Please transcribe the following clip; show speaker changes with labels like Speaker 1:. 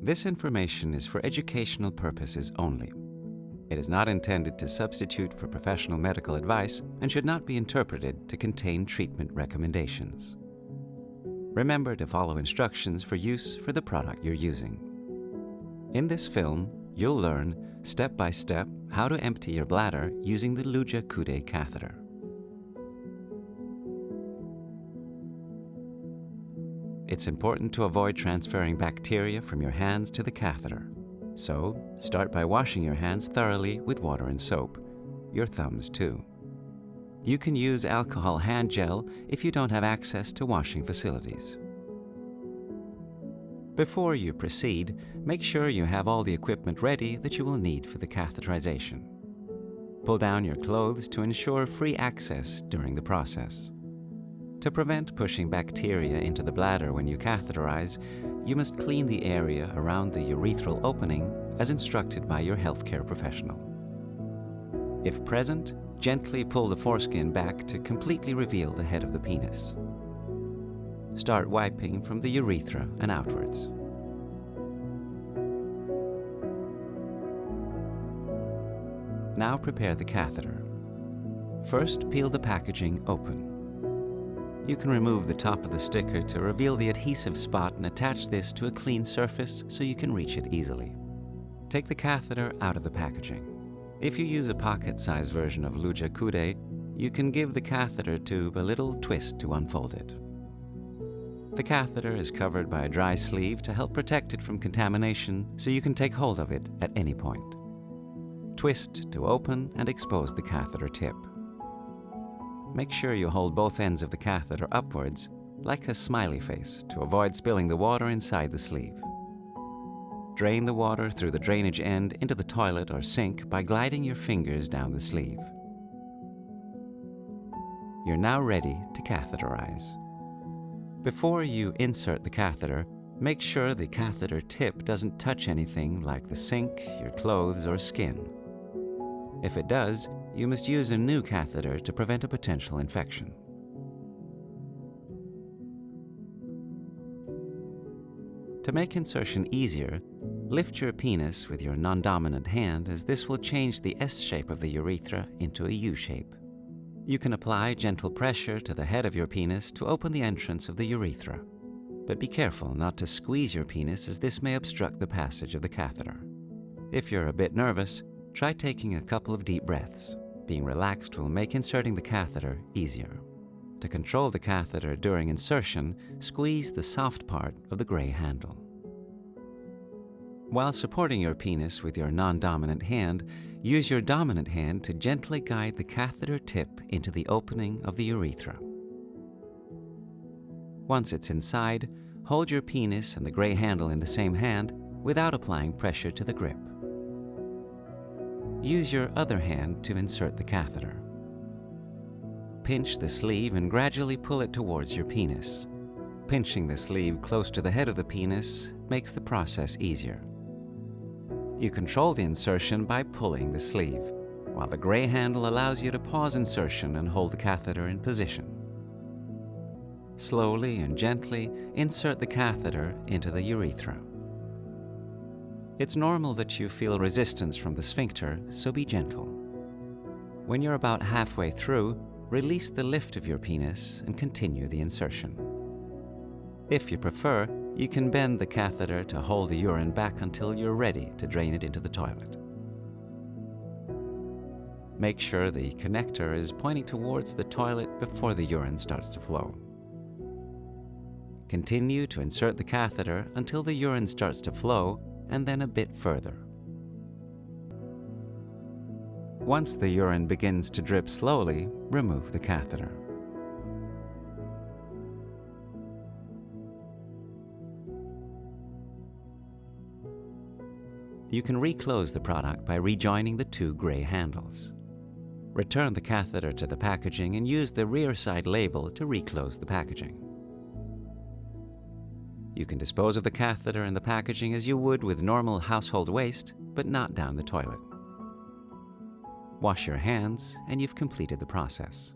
Speaker 1: This information is for educational purposes only. It is not intended to substitute for professional medical advice and should not be interpreted to contain treatment recommendations. Remember to follow instructions for use for the product you're using. In this film, you'll learn step by step how to empty your bladder using the Luja Coudé catheter. It's important to avoid transferring bacteria from your hands to the catheter. So, start by washing your hands thoroughly with water and soap, your thumbs too. You can use alcohol hand gel if you don't have access to washing facilities. Before you proceed, make sure you have all the equipment ready that you will need for the catheterization. Pull down your clothes to ensure free access during the process. To prevent pushing bacteria into the bladder when you catheterize, you must clean the area around the urethral opening as instructed by your healthcare professional. If present, gently pull the foreskin back to completely reveal the head of the penis. Start wiping from the urethra and outwards. Now prepare the catheter. First, peel the packaging open. You can remove the top of the sticker to reveal the adhesive spot and attach this to a clean surface so you can reach it easily. Take the catheter out of the packaging. If you use a pocket-sized version of Luja Coudé, you can give the catheter tube a little twist to unfold it. The catheter is covered by a dry sleeve to help protect it from contamination, so you can take hold of it at any point. Twist to open and expose the catheter tip. Make sure you hold both ends of the catheter upwards, like a smiley face, to avoid spilling the water inside the sleeve. Drain the water through the drainage end into the toilet or sink by gliding your fingers down the sleeve. You're now ready to catheterize. Before you insert the catheter, make sure the catheter tip doesn't touch anything like the sink, your clothes, or skin. If it does, you must use a new catheter to prevent a potential infection. To make insertion easier, lift your penis with your non-dominant hand, as this will change the S shape of the urethra into a U shape. You can apply gentle pressure to the head of your penis to open the entrance of the urethra. But be careful not to squeeze your penis, as this may obstruct the passage of the catheter. If you're a bit nervous, try taking a couple of deep breaths. Being relaxed will make inserting the catheter easier. To control the catheter during insertion, squeeze the soft part of the gray handle. While supporting your penis with your non-dominant hand, use your dominant hand to gently guide the catheter tip into the opening of the urethra. Once it's inside, hold your penis and the gray handle in the same hand without applying pressure to the grip. Use your other hand to insert the catheter. Pinch the sleeve and gradually pull it towards your penis. Pinching the sleeve close to the head of the penis makes the process easier. You control the insertion by pulling the sleeve, while the gray handle allows you to pause insertion and hold the catheter in position. Slowly and gently insert the catheter into the urethra. It's normal that you feel resistance from the sphincter, so be gentle. When you're about halfway through, release the lift of your penis and continue the insertion. If you prefer, you can bend the catheter to hold the urine back until you're ready to drain it into the toilet. Make sure the connector is pointing towards the toilet before the urine starts to flow. Continue to insert the catheter until the urine starts to flow, and then a bit further. Once the urine begins to drip slowly, remove the catheter. You can reclose the product by rejoining the two gray handles. Return the catheter to the packaging and use the rear side label to reclose the packaging. You can dispose of the catheter and the packaging as you would with normal household waste, but not down the toilet. Wash your hands, and you've completed the process.